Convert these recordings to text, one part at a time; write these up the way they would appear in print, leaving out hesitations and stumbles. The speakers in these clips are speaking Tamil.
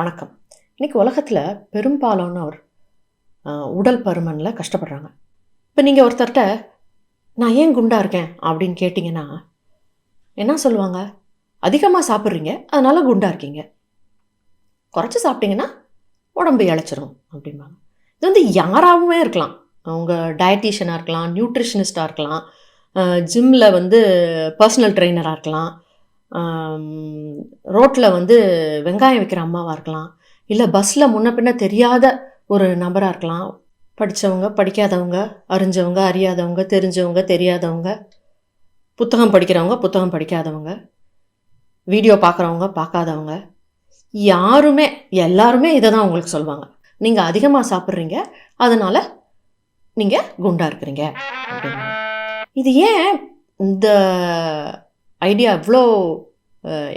வணக்கம். இன்றைக்கி உலகத்தில் பெரும்பாலானோர் உடல் பருமனில் கஷ்டப்படுறாங்க. இப்போ நீங்கள் ஒருத்தர்கிட்ட நான் ஏன் குண்டாக இருக்கேன் அப்படின்னு கேட்டிங்கன்னா என்ன சொல்லுவாங்க? அதிகமாக சாப்பிட்றீங்க, அதனால் குண்டாக இருக்கீங்க. குறைச்சி சாப்பிட்டீங்கன்னா உடம்பு இளைச்சிரும் அப்படிம்பாங்க. இது வந்து யாராகவுமே இருக்கலாம். அவங்க டயட்டீஷியனாக இருக்கலாம், நியூட்ரிஷனிஸ்டாக இருக்கலாம், ஜிம்மில் வந்து பர்சனல் ட்ரெயினராக இருக்கலாம், ரோட்டில் வந்து வெங்காயம் விற்கிற அம்மாவாக இருக்கலாம், இல்லை பஸ்ஸில் முன்ன பின்ன தெரியாத ஒரு நபராக இருக்கலாம், படித்தவங்க படிக்காதவங்க, அறிஞ்சவங்க அறியாதவங்க, தெரிஞ்சவங்க தெரியாதவங்க, புத்தகம் படிக்கிறவங்க புத்தகம் படிக்காதவங்க, வீடியோ பார்க்குறவங்க பார்க்காதவங்க, யாருமே எல்லாருமே இதை தான் உங்களுக்கு சொல்லுவாங்க. நீங்கள் அதிகமாக சாப்பிட்றீங்க, அதனால் நீங்கள் குண்டாக இருக்கிறீங்க அப்படின்னா. இது ஏன் இந்த ஐடியா இவ்வளோ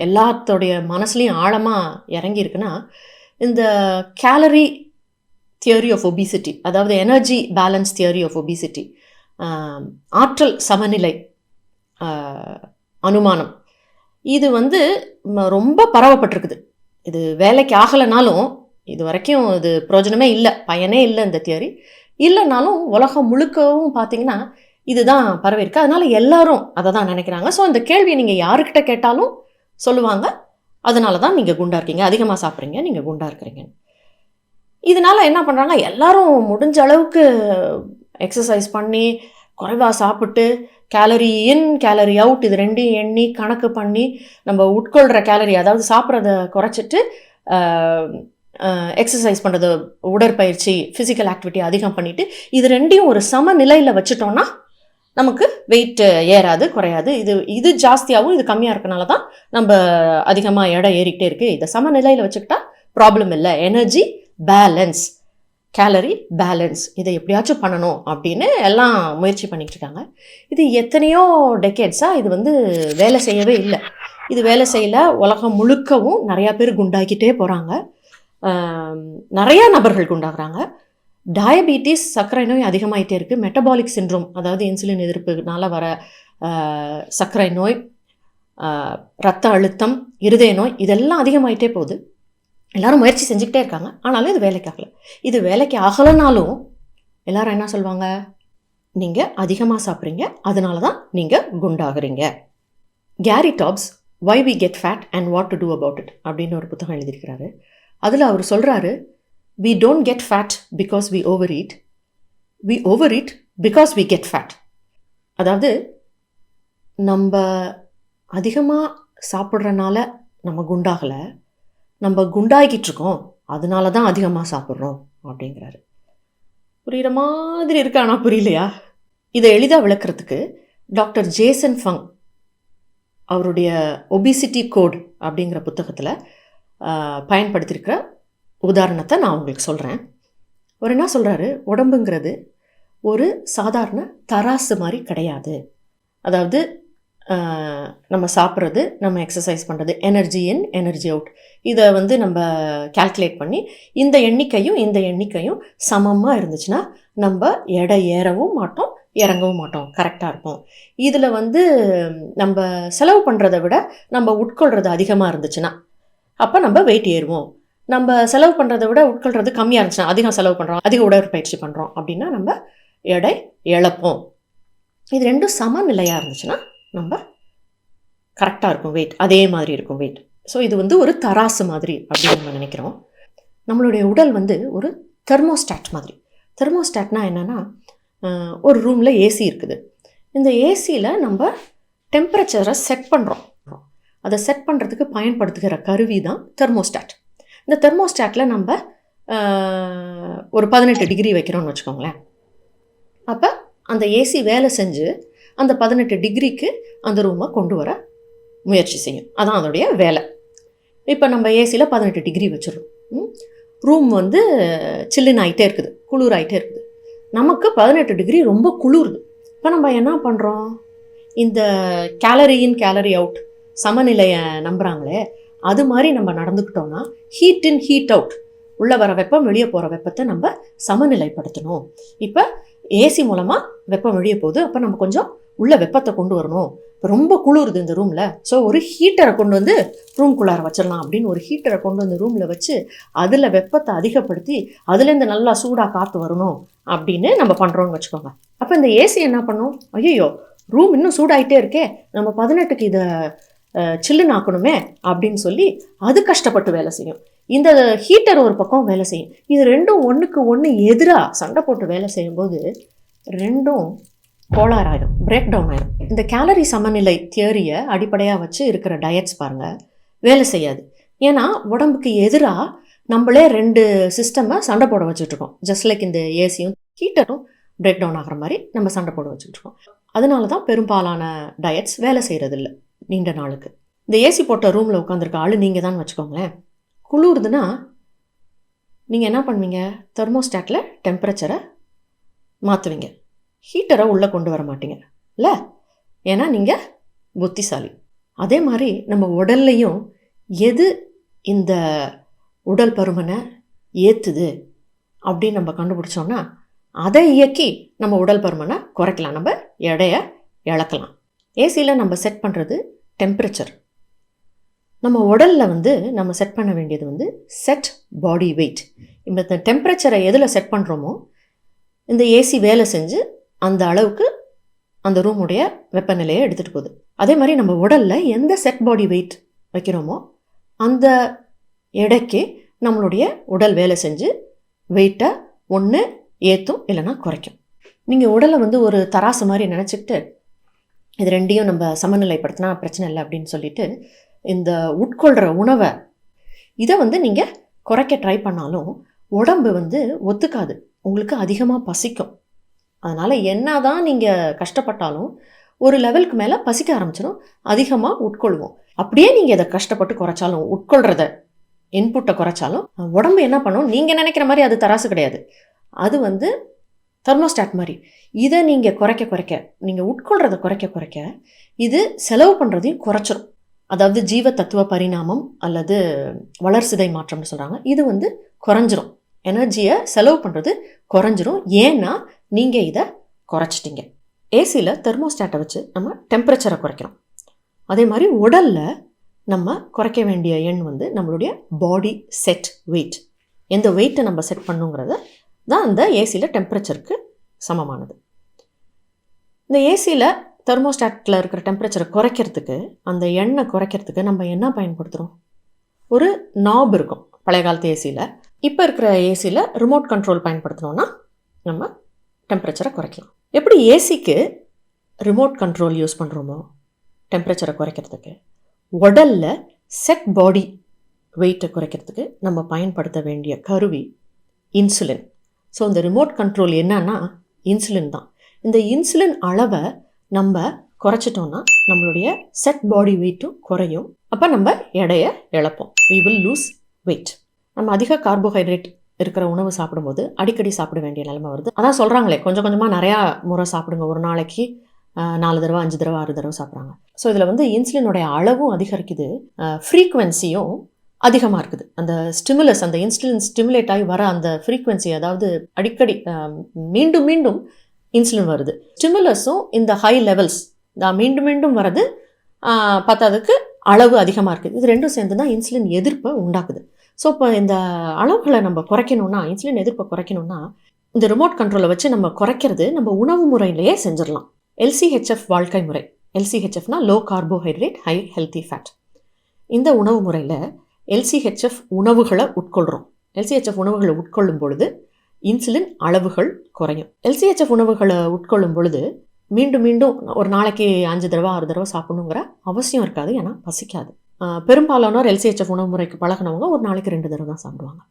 எல்லாத்தோடைய மனசுலையும் ஆழமாக இறங்கியிருக்குன்னா, இந்த கேலரி தியரி ஆஃப் ஒபிசிட்டி, அதாவது energy balance theory of obesity, ஆற்றல் சமநிலை அனுமானம், இது வந்து ரொம்ப பரவப்பட்டிருக்குது. இது வேலைக்கு ஆகலைனாலும், இது வரைக்கும் இது பிரயோஜனமே இல்லை, பயனே இல்லை இந்த தியரி இல்லைனாலும் உலகம் முழுக்கவும் பார்த்திங்கன்னா இதுதான் பரவிருக்கு. அதனால் எல்லாரும் அதை தான் நினைக்கிறாங்க. ஸோ இந்த கேள்வியை நீங்கள் யாருக்கிட்ட கேட்டாலும் சொல்லுவாங்க, அதனால தான் நீங்கள் குண்டாக இருக்கீங்க, அதிகமாக சாப்பிட்றீங்க, நீங்கள் குண்டாக இருக்கிறீங்க. இதனால் என்ன பண்ணுறாங்க, எல்லாரும் முடிஞ்ச அளவுக்கு எக்ஸசைஸ் பண்ணி குறைவாக சாப்பிட்டு கேலரி இன் கேலரி அவுட் இது ரெண்டையும் எண்ணி கணக்கு பண்ணி நம்ம உட்கொள்கிற கேலரி, அதாவது சாப்பிட்றத குறைச்சிட்டு எக்ஸசைஸ் பண்ணுறது, உடற்பயிற்சி, ஃபிசிக்கல் ஆக்டிவிட்டி அதிகம் பண்ணிவிட்டு இது ரெண்டையும் ஒரு சமநிலையில் வச்சுட்டோன்னா நமக்கு வெயிட் ஏறாது குறையாது. இது ஜாஸ்தியாகவும் இது கம்மியாக இருக்கனால தான் நம்ம அதிகமாக எடை ஏறிக்கிட்டே இருக்குது. இதை சமநிலையில் வச்சுக்கிட்டா ப்ராப்ளம் இல்லை. எனர்ஜி பேலன்ஸ், கேலரி பேலன்ஸ், இதை எப்படியாச்சும் பண்ணணும் அப்படின்னு எல்லாம் முயற்சி பண்ணிகிட்டு இருக்காங்க. இது எத்தனையோ டெக்கேட்ஸாக இது வந்து வேலை செய்யவே இல்லை. இது வேலை செய்யலை. உலகம் முழுக்கவும் நிறையா பேர் குண்டாக்கிட்டே போகிறாங்க. நிறையா நபர்கள் குண்டாகிறாங்க. டயபெட்டிஸ், சர்க்கரை நோய் அதிகமாகிட்டே இருக்குது. மெட்டபாலிக் சிண்ட்ரோம், அதாவது இன்சுலின் எதிர்ப்புனால வர சர்க்கரை நோய், இரத்த அழுத்தம், இருதய நோய், இதெல்லாம் அதிகமாகிட்டே போகுது. எல்லோரும் முயற்சி செஞ்சுக்கிட்டே இருக்காங்க. ஆனாலும் இது வேலைக்கு ஆகலை. இது வேலைக்கு ஆகலைனாலும் எல்லாரும் என்ன சொல்லுவாங்க? நீங்கள் அதிகமாக சாப்பிட்றீங்க, அதனால தான் நீங்கள் குண்டாகிறீங்க. Gary Taubes why we get fat and what to do about it அப்படின்னு ஒரு புத்தகம் எழுதியிருக்கிறாரு. அதில் அவர் சொல்கிறாரு, we don't get fat because we overeat, we overeat because we get fat. அதாவது நம்ம அதிகமாக சாப்பிட்றனால நம்ம குண்டாகலை, நம்ம குண்டாகிட்டு இருக்கோம், அதனால தான் அதிகமாக சாப்பிட்றோம் அப்படிங்கிறாரு. புரிகிற மாதிரி இருக்கு, ஆனால் புரியலையா? இதை எளிதாக விளக்குறதுக்கு டாக்டர் ஜேசன் ஃபங் அவருடைய ஒபிசிட்டி கோட் அப்படிங்கிற புத்தகத்தில் பயன்படுத்தியிருக்கிற உதாரணத்தை நான் உங்களுக்கு சொல்கிறேன். அவர் என்ன சொல்கிறாரு, உடம்புங்கிறது ஒரு சாதாரண தராசு மாதிரி கிடையாது. அதாவது நம்ம சாப்பிட்றது, நம்ம எக்ஸசைஸ் பண்ணுறது, எனர்ஜி இன் எனர்ஜி அவுட், இதை வந்து நம்ம கால்குலேட் பண்ணி இந்த எண்ணிக்கையும் சமமாக இருந்துச்சுன்னா நம்ம எடை ஏறவும் மாட்டோம், இறங்கவும் மாட்டோம், கரெக்டாக இருப்போம். இதில் வந்து நம்ம செலவு பண்ணுறதை விட நம்ம உட்கொள்கிறது அதிகமாக இருந்துச்சுன்னா அப்போ நம்ம வெயிட் ஏறுவோம். நம்ம செலவு பண்ணுறதை விட உட்கொள்கிறது கம்மியாக இருந்துச்சுன்னா, அதிகம் செலவு பண்ணுறோம், அதிக உடற்பயிற்சி பண்ணுறோம் அப்படின்னா நம்ம எடை இழப்போம். இது ரெண்டும் சமநிலையாக இருந்துச்சுன்னா நம்ம கரெக்டாக இருக்கும், வெயிட் அதே மாதிரி இருக்கும் வெயிட். ஸோ இது வந்து ஒரு தராசு மாதிரி அப்படின்னு நம்ம நினைக்கிறோம். நம்மளுடைய உடல் வந்து ஒரு தெர்மோஸ்டாட் மாதிரி. தெர்மோஸ்டாட்னா என்னென்னா, ஒரு ரூமில் ஏசி இருக்குது. இந்த ஏசியில் நம்ம டெம்பரேச்சரை செட் பண்ணுறோம். அதை செட் பண்ணுறதுக்கு பயன்படுத்துகிற கருவி தான் தெர்மோஸ்டாட். இந்த தெர்மோஸ்டாட்டில் நம்ம ஒரு 18 டிகிரி வைக்கிறோம்னு வச்சுக்கோங்களேன். அப்போ அந்த ஏசி வேலை செஞ்சு அந்த 18 டிகிரிக்கு அந்த ரூமை கொண்டு வர முயற்சி செய்யும். அதான் அதோடைய வேலை. இப்போ நம்ம ஏசியில் 18 டிகிரி வச்சிடறோம். ரூம் வந்து சில்லுன்னு ஆகிட்டே இருக்குது, குளிர் ஆகிட்டே இருக்குது. நமக்கு 18 டிகிரி ரொம்ப குளிருது. இப்போ நம்ம என்ன பண்ணுறோம்? இந்த கேலரி இன் கேலரி அவுட் சமநிலையை நம்புகிறாங்களே, அது மாதிரி நம்ம நடந்துக்கிட்டோன்னா ஹீட் இன் ஹீட் அவுட், உள்ளே வர வெப்பம் வெளியே போகிற வெப்பத்தை நம்ம சமநிலைப்படுத்தணும். இப்போ ஏசி மூலமாக வெப்பம் வெளியே போகுது. அப்போ நம்ம கொஞ்சம் உள்ள வெப்பத்தை கொண்டு வரணும். இப்போ ரொம்ப குளிருது இந்த ரூமில், ஸோ ஒரு ஹீட்டரை கொண்டு வந்து ரூம்குள்ளார வச்சிடலாம் அப்படின்னு ஒரு ஹீட்டரை கொண்டு வந்து ரூமில் வச்சு அதில் வெப்பத்தை அதிகப்படுத்தி அதுலேருந்து நல்லா சூடாக காற்று வரணும் அப்படின்னு நம்ம பண்ணுறோன்னு வச்சுக்கோங்க. அப்போ இந்த ஏசி என்ன பண்ணும், ஐயோ ரூம் இன்னும் சூடாகிட்டே இருக்கே, நம்ம 18க்கு இதை சில்லுன்னு ஆக்கணுமே அப்படின்னு சொல்லி அது கஷ்டப்பட்டு வேலை செய்யும். இந்த ஹீட்டர் ஒரு பக்கம் வேலை செய்யும். இது ரெண்டும் ஒன்றுக்கு ஒன்று எதிராக சண்டை போட்டு வேலை செய்யும்போது ரெண்டும் கோளாறு ஆயிடும், பிரேக் டவுன் ஆயிடும். இந்த கேலரி சமநிலை தியரியை அடிப்படையாக வச்சு இருக்கிற டயட்ஸ் பாருங்கள் வேலை செய்யாது. ஏன்னா உடம்புக்கு எதிராக நம்மளே 2 சிஸ்டமை சண்டை போட வச்சுட்ருக்கோம். ஜஸ்ட் லைக் இந்த ஏசியும் ஹீட்டரும் பிரேக் டவுன் ஆகிற மாதிரி நம்ம சண்டை போட வச்சுட்ருக்கோம். அதனால தான் பெரும்பாலான டயட்ஸ் வேலை செய்கிறதில்ல நீண்ட நாளுக்கு. இந்த ஏசி போட்ட ரூமில் உட்காந்துருக்க ஆள் நீங்கள் தான் வச்சுக்கோங்களேன். குளிருதுன்னா நீங்கள் என்ன பண்ணுவீங்க, தெர்மோஸ்டாட்டில் டெம்பரேச்சரை மாற்றுவீங்க, ஹீட்டரை உள்ளே கொண்டு வர மாட்டீங்க இல்லை, ஏன்னா நீங்கள் புத்திசாலி. அதே மாதிரி நம்ம உடல்லையும் எது இந்த உடல் பருமனை ஏற்றுது அப்படின்னு நம்ம கண்டுபிடிச்சோன்னா அதை இயக்கி நம்ம உடல் பருமனை குறைக்கலாம், நம்ம எடையை இழக்கலாம். ஏசியில் நம்ம செட் பண்ணுறது டெம்பரேச்சர். நம்ம உடலில் நம்ம செட் பண்ண வேண்டியது செட் பாடி வெயிட். இப்போ இந்த டெம்பரேச்சரை எதில் செட் பண்ணுறோமோ இந்த ஏசி வேலை செஞ்சு அந்த அளவுக்கு அந்த ரூமுடைய வெப்பநிலையை எடுத்துகிட்டு போகுது. அதே மாதிரி நம்ம உடலில் எந்த செட் பாடி வெயிட் வைக்கிறோமோ அந்த எடைக்கு நம்மளுடைய உடல் வேலை செஞ்சு வெயிட்டை ஒன்று ஏற்றும் இல்லைன்னா குறைக்கும். நீங்கள் உடலை ஒரு தராசு மாதிரி நினச்சிக்கிட்டு இது ரெண்டையும் நம்ம சமநிலைப்படுத்தினா பிரச்சனை இல்லை அப்படின்னு சொல்லிட்டு இந்த உட்கொள்கிற உணவை இதை நீங்கள் குறைக்க ட்ரை பண்ணாலும் உடம்பு ஒத்துக்காது, உங்களுக்கு அதிகமாக பசிக்கும். அதனால் என்ன தான் நீங்கள் கஷ்டப்பட்டாலும் ஒரு லெவலுக்கு மேலே பசிக்க ஆரம்பிச்சிடும், அதிகமாக உட்கொள்வோம். அப்படியே நீங்கள் இதை கஷ்டப்பட்டு குறைச்சாலும், உட்கொள்கிறத இன்புட்டை குறைச்சாலும் உடம்பு என்ன பண்ணும், நீங்கள் நினைக்கிற மாதிரி அது தராசு கிடையாது, அது தெர்மோஸ்டாட் மாதிரி. இதை நீங்கள் குறைக்க நீங்கள் உட்கொள்கிறத குறைக்க இது செலவு பண்ணுறதையும் குறைச்சிரும். அதாவது ஜீவ தத்துவ பரிணாமம் அல்லது வளர்சிதை மாற்றம்னு சொல்கிறாங்க. இது குறைஞ்சிரும், எனர்ஜியை செலவு பண்ணுறது குறைஞ்சிரும். ஏன்னா நீங்கள் இதை குறைச்சிட்டிங்க. ஏசியில் தெர்மோஸ்டாட்டை வச்சு நம்ம டெம்பரேச்சரை குறைக்கிறோம். அதே மாதிரி உடலில் நம்ம குறைக்க வேண்டிய எண் நம்மளுடைய பாடி செட் வெயிட். எந்த வெயிட்டை நம்ம செட் பண்ணுங்கிறத தான் அந்த ஏசியில் டெம்பரேச்சருக்கு சமமானது. இந்த ஏசியில் தெர்மோஸ்டாட்டில் இருக்கிற டெம்பரேச்சரை குறைக்கிறதுக்கு, அந்த எண்ணெய் குறைக்கிறதுக்கு நம்ம என்ன பயன்படுத்துகிறோம், ஒரு நாப் இருக்கும் பழைய காலத்து ஏசியில். இப்போ இருக்கிற ஏசியில் ரிமோட் கண்ட்ரோல் பயன்படுத்தினோன்னா நம்ம டெம்பரேச்சரை குறைக்கலாம். எப்படி ஏசிக்கு ரிமோட் கண்ட்ரோல் யூஸ் பண்ணுறோமோ டெம்பரேச்சரை குறைக்கிறதுக்கு, உடலில் செட் பாடி வெயிட்டை குறைக்கிறதுக்கு நம்ம பயன்படுத்த வேண்டிய கருவி இன்சுலின். ஸோ இந்த ரிமோட் கண்ட்ரோல் என்னன்னா இன்சுலின் தான். இந்த இன்சுலின் அளவை நம்ம குறைச்சிட்டோன்னா நம்மளுடைய செட் பாடி வெயிட்டும் குறையும். அப்போ நம்ம எடையை இழப்போம், we will lose weight. நம்ம அதிக கார்போஹைட்ரேட் இருக்கிற உணவு சாப்பிடும்போது அடிக்கடி சாப்பிட வேண்டிய நிலைமை வருது. அதான் சொல்கிறாங்களே, கொஞ்சம் கொஞ்சமாக நிறையா முறை சாப்பிடுங்க, ஒரு நாளைக்கு 4 தடவை 5 தடவை 6 தடவை சாப்பிட்றாங்க. ஸோ இதில் இன்சுலினுடைய அளவும் அதிகரிக்குது, ஃப்ரீக்வன்சியும் அதிகமாக இருக்குது. அந்த ஸ்டிமுலஸ், அந்த இன்சுலின் ஸ்டிமுலேட் ஆகி வர அந்த ஃப்ரீக்வன்சி, அதாவது அடிக்கடி மீண்டும் மீண்டும் இன்சுலின் வருது. ஸ்டிமுலஸும் இந்த ஹை லெவல்ஸ் மீண்டும் மீண்டும் வர்றது பார்த்ததுக்கு அளவு அதிகமாக இருக்குது. இது ரெண்டும் சேர்ந்து தான் இன்சுலின் எதிர்ப்பை உண்டாக்குது. ஸோ இப்போ இந்த அளவுகளை நம்ம குறைக்கணும்னா, இன்சுலின் எதிர்ப்பை குறைக்கணும்னா இந்த ரிமோட் கண்ட்ரோலை வச்சு நம்ம குறைக்கிறது நம்ம உணவு முறையிலேயே செஞ்சிடலாம். LCHF வாழ்க்கை முறை. LCHFனா low carbohydrate high healthy fat. இந்த உணவு முறையில் LCHF உணவுகளை உட்கொள்கிறோம். LCHF உணவுகளை உட்கொள்ளும் பொழுது இன்சுலின் அளவுகள் குறையும். LCHF உணவுகளை உட்கொள்ளும் பொழுது மீண்டும் மீண்டும் ஒரு நாளைக்கு 5 தடவை 6 தடவை சாப்பிடணுங்கிற அவசியம் இருக்காது, ஏன்னா பசிக்காது. பெரும்பாலானோர் LCHF உணவு முறைக்கு பழகினவங்க ஒரு நாளைக்கு 2 தடவை தான் சாப்பிடுவாங்க.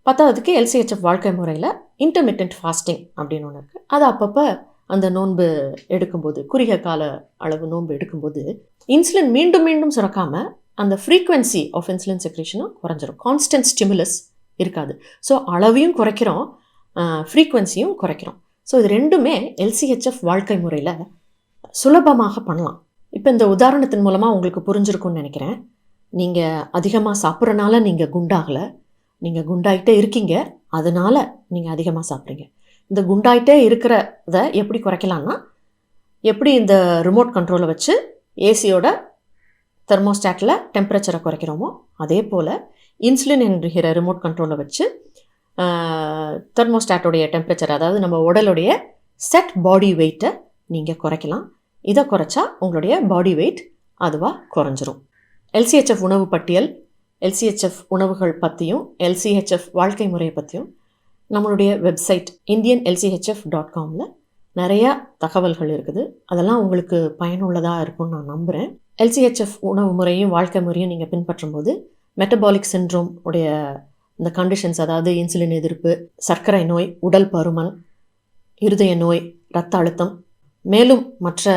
பத்தாவதுக்கு LCHF வாழ்க்கை முறையில் இன்டர்மிட்டன்ட் ஃபாஸ்டிங் அப்படின்னு ஒன்று இருக்குது. அது அப்பப்போ அந்த நோன்பு எடுக்கும்போது, குறுகிய கால அளவு நோன்பு எடுக்கும்போது இன்சுலின் மீண்டும் மீண்டும் சுரக்காமல் அந்த ஃப்ரீக்வன்சி ஆஃப் இன்சுலின் செக்ரேஷனும் குறைஞ்சிரும். கான்ஸ்டன்ட் ஸ்டிமுலஸ் இருக்காது. ஸோ அளவையும் குறைக்கிறோம், ஃப்ரீக்வன்சியும் குறைக்கிறோம். ஸோ இது ரெண்டுமே LCHF வாழ்க்கை முறையில் சுலபமாக பண்ணலாம். இப்போ இந்த உதாரணத்தின் மூலமாக உங்களுக்கு புரிஞ்சிருக்கும்னு நினைக்கிறேன். நீங்கள் அதிகமாக சாப்பிட்றனால நீங்கள் குண்டாகலை, நீங்கள் குண்டாகிட்டே இருக்கீங்க, அதனால் நீங்கள் அதிகமாக சாப்பிட்றீங்க. இந்த குண்டாயிட்டே இருக்கிறத எப்படி குறைக்கலான்னா, எப்படி இந்த ரிமோட் கண்ட்ரோலை வச்சு ஏசியோட தெர்மோஸ்டாட்டில் டெம்பரேச்சரை குறைக்கிறோமோ, அதே போல் இன்சுலின் என்கிற ரிமோட் கண்ட்ரோலை வச்சு தெர்மோஸ்டாட்டோடைய டெம்பரேச்சர், அதாவது நம்ம உடலுடைய செட் பாடி வெயிட்டை நீங்கள் குறைக்கலாம். இதை குறைச்சா உங்களுடைய பாடி வெயிட் அதுவாக குறைஞ்சிரும். LCHF உணவு பட்டியல், LCHF உணவுகள் பற்றியும் LCHF வாழ்க்கை முறையை பற்றியும் நம்மளுடைய வெப்சைட் indianlchf.comல நிறையா தகவல்கள் இருக்குது. அதெல்லாம் உங்களுக்கு பயனுள்ளதாக இருக்கும்னு நான் நம்புகிறேன். LCHF உணவு முறையும் வாழ்க்கை முறையும் நீங்கள் பின்பற்றும் போது மெட்டபாலிக் சிண்ட்ரோம் உடைய இந்த கண்டிஷன்ஸ், அதாவது இன்சுலின் எதிர்ப்பு, சர்க்கரை நோய், உடல் பருமன், இருதய நோய், இரத்த அழுத்தம், மேலும் மற்ற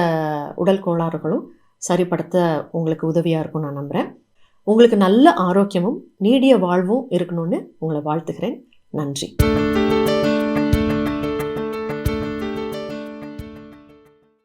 உடல் கோளாறுகளும் சரிப்படுத்த உங்களுக்கு உதவியாக இருக்கும்னு நான் நம்புகிறேன். உங்களுக்கு நல்ல ஆரோக்கியமும் நீடிய வாழ்வும் இருக்கணும்னு உங்களை வாழ்த்துகிறேன். நன்றி.